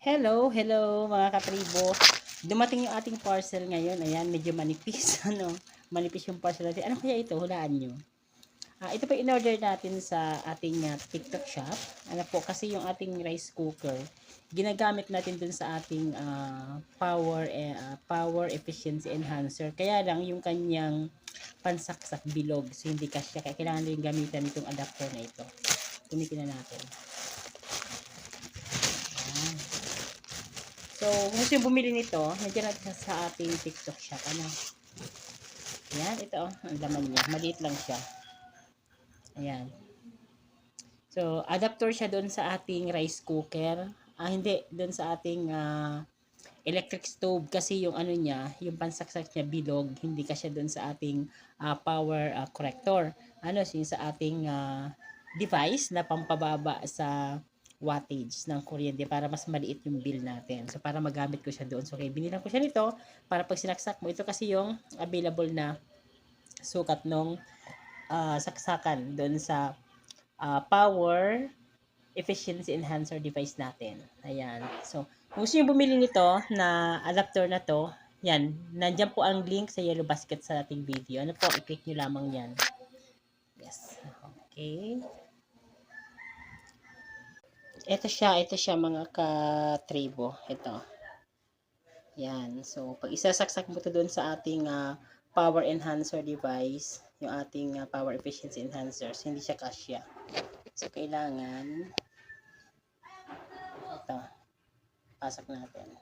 Hello, hello mga katribo. Dumating yung ating parcel ngayon. Ayan, medyo manipis. Manipis yung parcel natin. Ano kaya ito? Hulaan nyo. Ito po in-order natin sa ating TikTok shop. Ano po, kasi yung ating rice cooker, ginagamit natin dun sa ating power efficiency enhancer. Kaya lang yung kanyang pansaksak bilog. So hindi kasya. Kaya kailangan rin gamitan itong adapter na ito. Tumitin na natin. So, kung gusto yung bumili nito, nandiyan natin sa ating TikTok shop. Ano? Ayan, ito. Ang laman niya. Maliit lang siya. Ayan. So, adapter siya doon sa ating rice cooker. Hindi. Doon sa ating electric stove. Kasi yung ano niya, yung pansaksak niya bilog. Hindi kasi doon sa ating power corrector. Ano, yung sa ating device na pampababa sa wattage ng kuryente para mas maliit yung bill natin. So, para magamit ko siya doon. So, okay, binilang ko siya nito para pag sinaksak mo. Ito kasi yung available na sukat nung saksakan doon sa power efficiency enhancer device natin. Ayan. So, kung gusto nyo bumili nito na adapter na to, yan. Nandyan po ang link sa yellow basket sa ating video. Ano po, i-click nyo lamang yan. Yes. Okay. Ito siya mga ka-tribo. Ito. Yan. So, pag isasaksak mo to doon sa ating power enhancer device, yung ating power efficiency enhancers, hindi siya kasya. So, kailangan ito. Pasok natin.